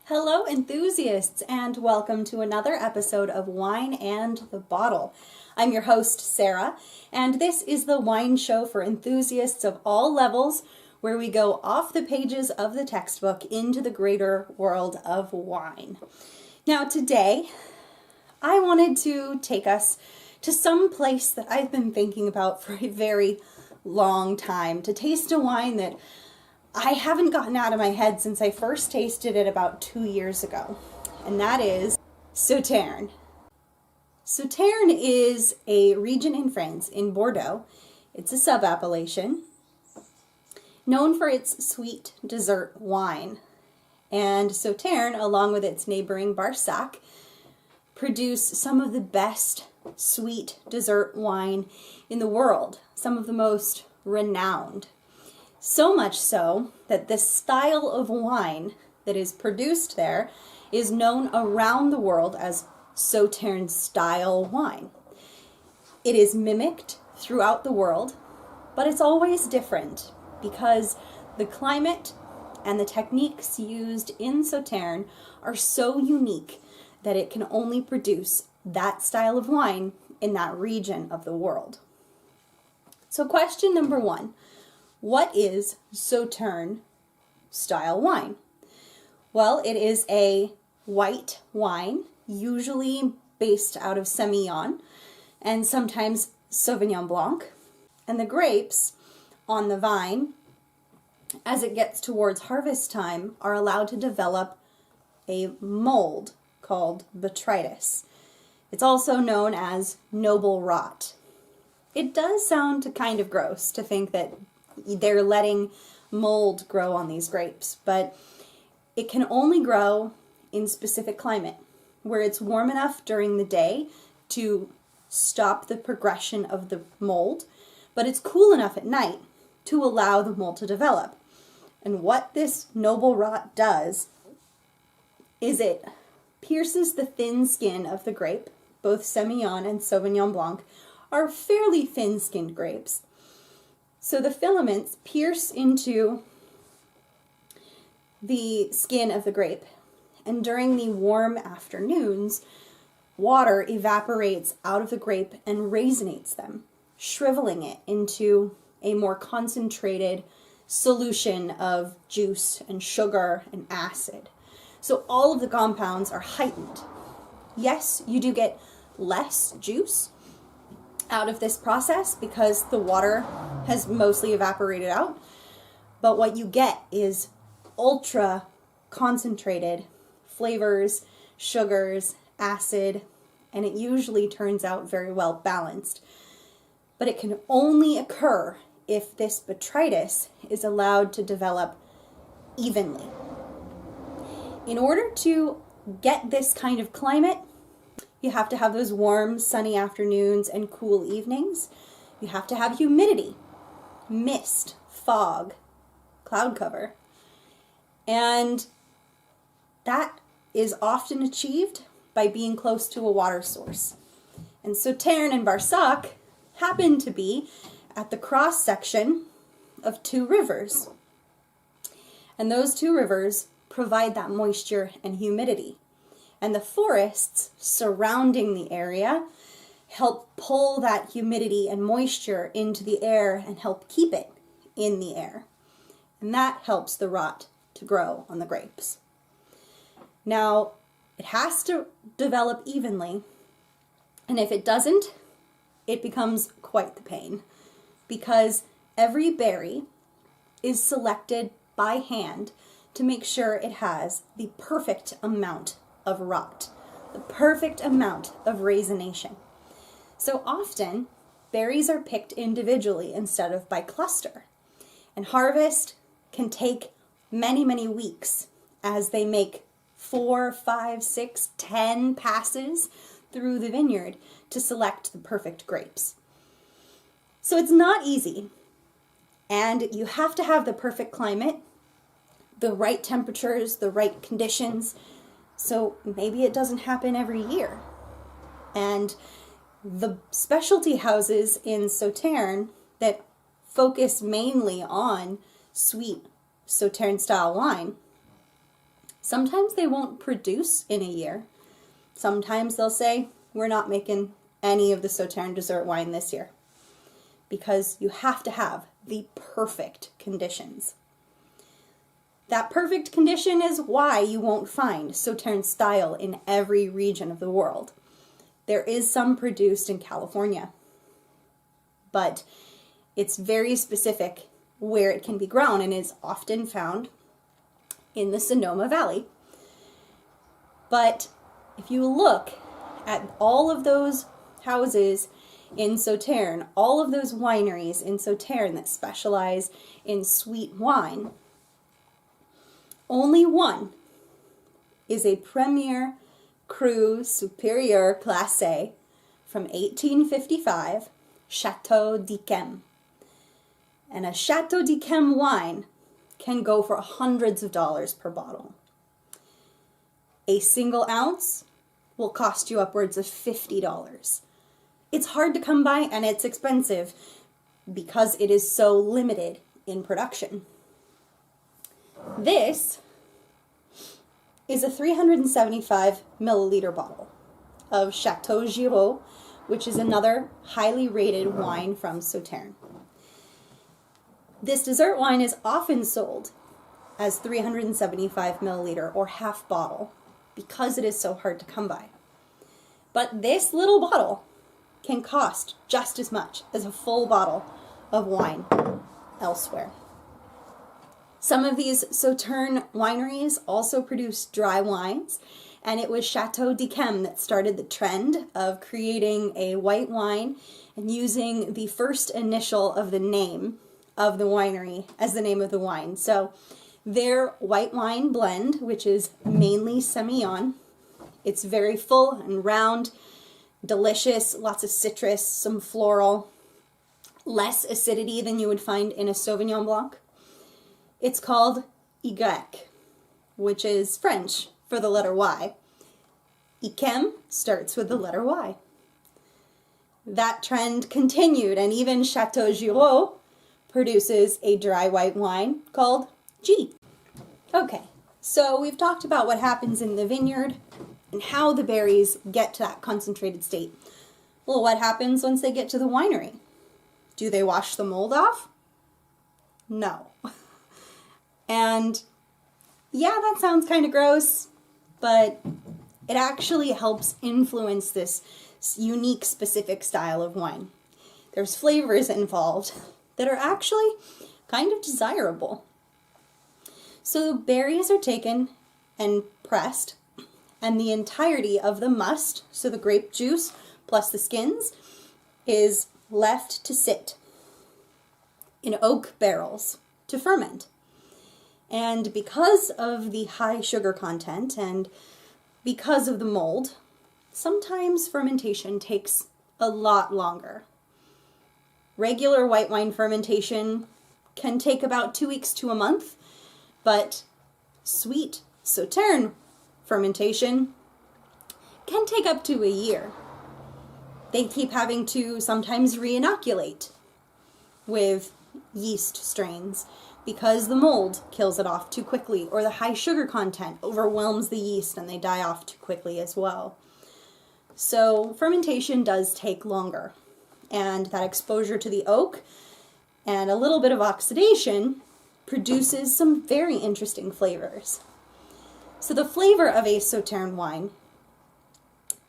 Hello, enthusiasts, and welcome to another episode of Wine and the Bottle. I'm your host, Sara, and this is the wine show for enthusiasts of all levels, where we go off the pages of the textbook into the greater world of wine. Now, today, I wanted to take us to some place that I've been thinking about for a very long time, to taste a wine that I haven't gotten out of my head since I first tasted it about 2 years ago, and that is Sauternes. Sauternes is a region in France, in Bordeaux. It's a sub-appellation known for its sweet dessert wine. And Sauternes, along with its neighboring Barsac, produce some of the best sweet dessert wine in the world, some of the most renowned. So much so that this style of wine that is produced there is known around the world as Sauternes style wine. It is mimicked throughout the world, but it's always different because the climate and the techniques used in Sauternes are so unique that it can only produce that style of wine in that region of the world. So question number one. What is Sauternes style wine? Well, it is a white wine, usually based out of Semillon and sometimes Sauvignon Blanc. And the grapes on the vine, as it gets towards harvest time, are allowed to develop a mold called botrytis. It's also known as noble rot. It does sound kind of gross to think that they're letting mold grow on these grapes, but it can only grow in specific climate where it's warm enough during the day to stop the progression of the mold, but it's cool enough at night to allow the mold to develop. And what this noble rot does is it pierces the thin skin of the grape. Both Semillon and Sauvignon Blanc are fairly thin-skinned grapes. So the filaments pierce into the skin of the grape, and during the warm afternoons, water evaporates out of the grape and raisinates them, shriveling it into a more concentrated solution of juice and sugar and acid. So all of the compounds are heightened. Yes, you do get less juice out of this process because the water has mostly evaporated out, but what you get is ultra concentrated flavors, sugars, acid, and it usually turns out very well balanced. But it can only occur if this botrytis is allowed to develop evenly. In order to get this kind of climate, you have to have those warm, sunny afternoons and cool evenings. You have to have humidity, mist, fog, cloud cover. And that is often achieved by being close to a water source. And Sauternes and Barsac happen to be at the cross section of two rivers. And those two rivers provide that moisture and humidity. And the forests surrounding the area help pull that humidity and moisture into the air and help keep it in the air. And that helps the rot to grow on the grapes. Now, it has to develop evenly, and if it doesn't, it becomes quite the pain, because every berry is selected by hand to make sure it has the perfect amount of rot, the perfect amount of raisination. So often, berries are picked individually instead of by cluster. And harvest can take many, many weeks as they make 4, 5, 6, 10 passes through the vineyard to select the perfect grapes. So it's not easy. And you have to have the perfect climate, the right temperatures, the right conditions. So maybe it doesn't happen every year. And the specialty houses in Sauternes that focus mainly on sweet Sauternes style wine Sometimes they won't produce in a year. Sometimes they'll say, we're not making any of the Sauternes dessert wine this year, because you have to have the perfect conditions. That perfect condition is why you won't find Sauternes style in every region of the world. There is some produced in California, but it's very specific where it can be grown and is often found in the Sonoma Valley. But if you look at all of those houses in Sauternes, all of those wineries in Sauternes that specialize in sweet wine, only one is a Premier Cru Supérieur Classé from 1855, Chateau Giraud. And a Chateau Giraud wine can go for hundreds of dollars per bottle. A single ounce will cost you upwards of $50. It's hard to come by and it's expensive because it is so limited in production. This is a 375 milliliter bottle of Chateau Giraud, which is another highly rated wine from Sauternes. This dessert wine is often sold as 375 milliliter or half bottle because it is so hard to come by. But this little bottle can cost just as much as a full bottle of wine elsewhere. Some of these Sauternes wineries also produce dry wines, and it was Chateau Giraud that started the trend of creating a white wine and using the first initial of the name of the winery as the name of the wine. So their white wine blend, which is mainly Semillon, it's very full and round, delicious, lots of citrus, some floral, less acidity than you would find in a Sauvignon Blanc. It's called Y, which is French for the letter Y. Yquem starts with the letter Y. That trend continued, and even Chateau Giraud produces a dry white wine called G. Okay, so we've talked about what happens in the vineyard and how the berries get to that concentrated state. Well, what happens once they get to the winery? Do they wash the mold off? No. And yeah, that sounds kind of gross, but it actually helps influence this unique, specific style of wine. There's flavors involved that are actually kind of desirable. So the berries are taken and pressed, and the entirety of the must, so the grape juice plus the skins, is left to sit in oak barrels to ferment. And because of the high sugar content and because of the mold, sometimes fermentation takes a lot longer. Regular white wine fermentation can take about 2 weeks to a month, but sweet Sauternes fermentation can take up to a year. They keep having to sometimes re-inoculate with yeast strains because the mold kills it off too quickly, or the high sugar content overwhelms the yeast and they die off too quickly as well. So fermentation does take longer, and that exposure to the oak and a little bit of oxidation produces some very interesting flavors. So the flavor of a Sauternes wine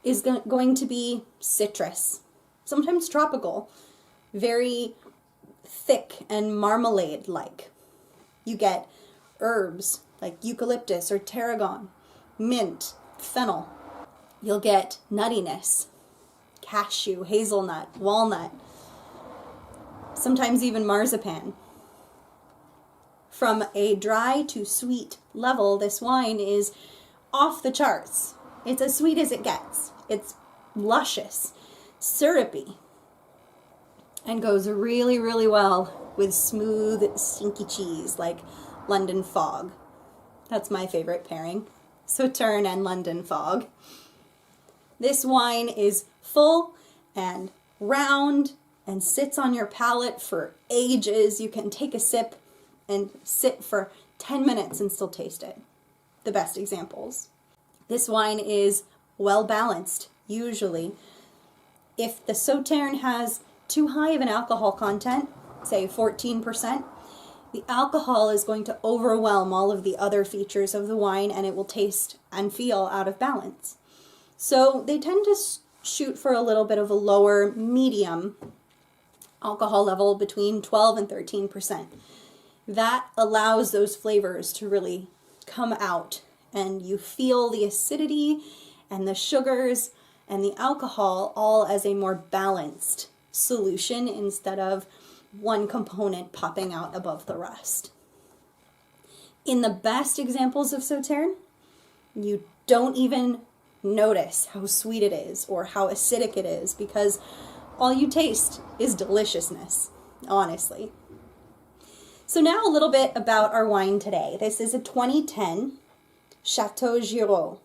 is going to be citrus, sometimes tropical, very thick and marmalade-like. You get herbs like eucalyptus or tarragon, mint, fennel. You'll get nuttiness, cashew, hazelnut, walnut, sometimes even marzipan. From a dry to sweet level, this wine is off the charts. It's as sweet as it gets. It's luscious, syrupy, and goes really, really well with smooth, stinky cheese like London Fog. That's my favorite pairing, Sauternes and London Fog. This wine is full and round and sits on your palate for ages. You can take a sip and sit for 10 minutes and still taste it. the best examples. This wine is well balanced, usually. If the Sauternes has too high of an alcohol content, say 14%, the alcohol is going to overwhelm all of the other features of the wine and it will taste and feel out of balance. So they tend to shoot for a little bit of a lower medium alcohol level between 12 and 13%. That allows those flavors to really come out and you feel the acidity and the sugars and the alcohol all as a more balanced solution instead of one component popping out above the rest. In the best examples of Sauternes, you don't even notice how sweet it is or how acidic it is because all you taste is deliciousness, honestly. So now a little bit about our wine today. This is a 2010 Chateau Giraud.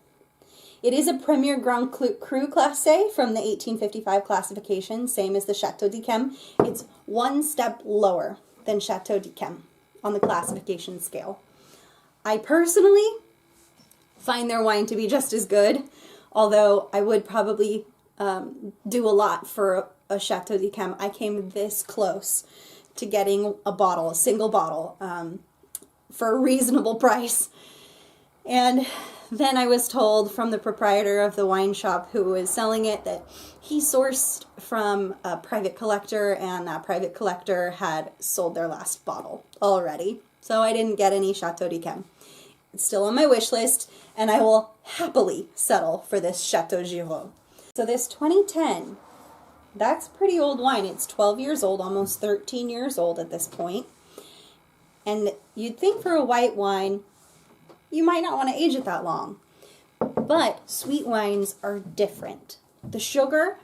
It is a Premier Grand Cru Classé from the 1855 classification, same as the Chateau d'Yquem. It's one step lower than Chateau d'Yquem on the classification scale. I personally find their wine to be just as good, although I would probably do a lot for a Chateau d'Yquem. I came this close to getting a single bottle, for a reasonable price. And then I was told from the proprietor of the wine shop who was selling it that he sourced from a private collector and that private collector had sold their last bottle already. So I didn't get any Chateau d'Yquem. It's still on my wish list and I will happily settle for this Chateau Giraud. So this 2010, that's pretty old wine. It's 12 years old, almost 13 years old at this point. And you'd think for a white wine, you might not want to age it that long. But sweet wines are different. The sugar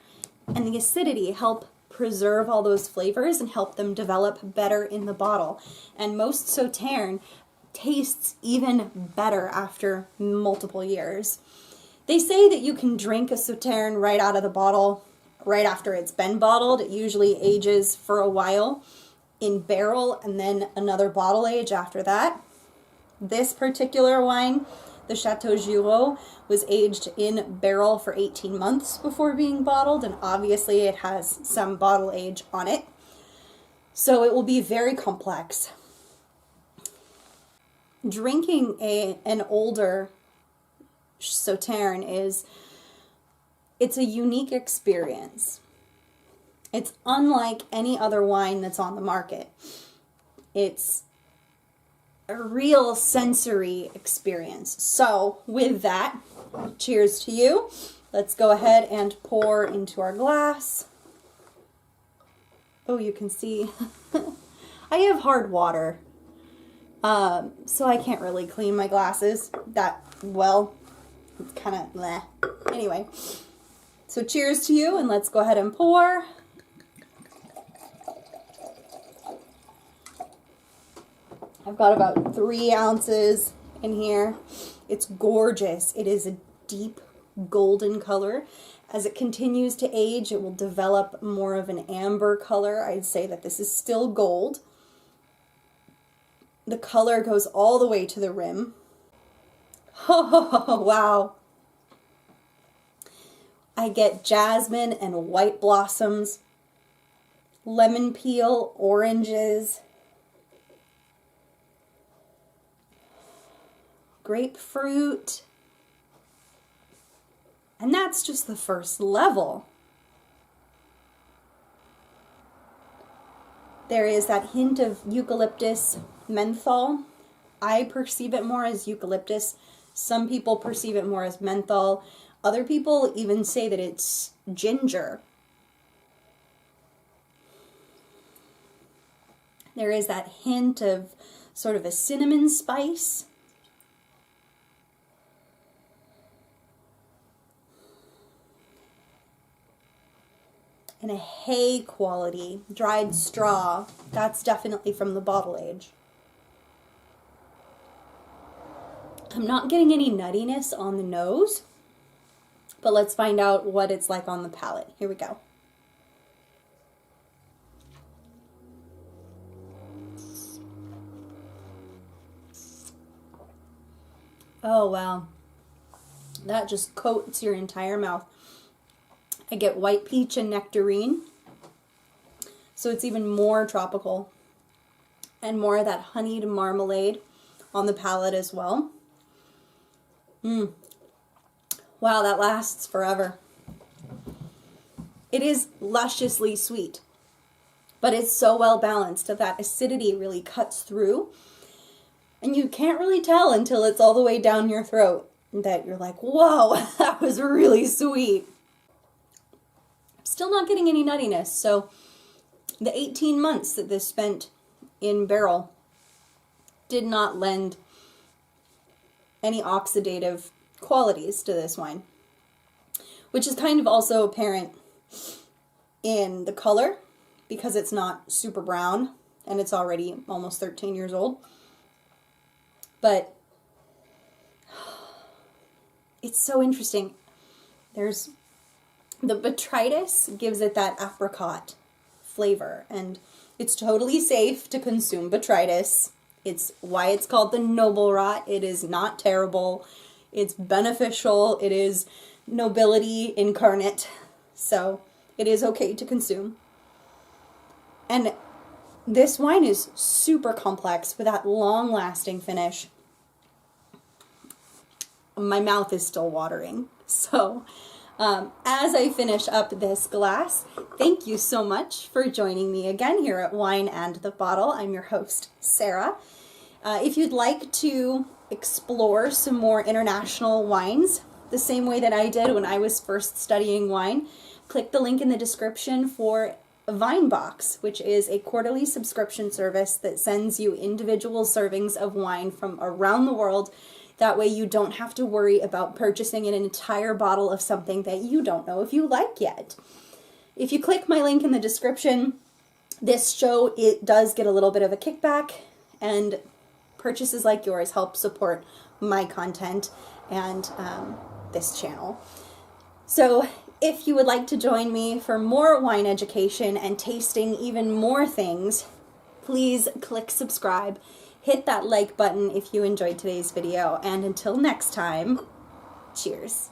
and the acidity help preserve all those flavors and help them develop better in the bottle. And most Sauternes tastes even better after multiple years. They say that you can drink a Sauternes right out of the bottle, right after it's been bottled. It usually ages for a while in barrel and then another bottle age after that. This particular wine, the Chateau Giraud, was aged in barrel for 18 months before being bottled, and obviously it has some bottle age on it. So it will be very complex. Drinking an older Sauternes it's a unique experience. It's unlike any other wine that's on the market. It's a real sensory experience. So with that, cheers to you. Let's go ahead and pour into our glass. Oh, you can see I have hard water, so I can't really clean my glasses that well. It's kind of bleh. Anyway, so cheers to you, and let's go ahead and pour. I've got about 3 ounces in here. It's gorgeous. It is a deep golden color. As it continues to age, it will develop more of an amber color. I'd say that this is still gold. The color goes all the way to the rim. Oh, wow. I get jasmine and white blossoms, lemon peel, oranges, grapefruit, and that's just the first level. There is that hint of eucalyptus menthol. I perceive it more as eucalyptus. Some people perceive it more as menthol. Other people even say that it's ginger. There is that hint of sort of a cinnamon spice. And a hay quality, dried straw. That's definitely from the bottle age. I'm not getting any nuttiness on the nose, but let's find out what it's like on the palate. Here we go. Oh, wow. That just coats your entire mouth. I get white peach and nectarine, so it's even more tropical, and more of that honeyed marmalade on the palate as well. Wow, that lasts forever. It is lusciously sweet, but it's so well balanced that that acidity really cuts through, and you can't really tell until it's all the way down your throat that you're like, whoa, that was really sweet. I'm still not getting any nuttiness, so the 18 months that this spent in barrel did not lend any oxidative qualities to this wine, which is kind of also apparent in the color because it's not super brown and it's already almost 13 years old. But it's so interesting. There's the botrytis gives it that apricot flavor, and it's totally safe to consume botrytis. It's why it's called the noble rot. It is not terrible. It's beneficial. It is nobility incarnate. So it is okay to consume. And this wine is super complex with that long-lasting finish. My mouth is still watering. So as I finish up this glass, thank you so much for joining me again here at Wine and the Bottle. I'm your host, Sarah. If you'd like to explore some more international wines, the same way that I did when I was first studying wine, click the link in the description for Vinebox, which is a quarterly subscription service that sends you individual servings of wine from around the world. That way you don't have to worry about purchasing an entire bottle of something that you don't know if you like yet. If you click my link in the description, this show, it does get a little bit of a kickback, and purchases like yours help support my content and this channel. So if you would like to join me for more wine education and tasting even more things, please click subscribe. Hit that like button if you enjoyed today's video, and until next time, cheers.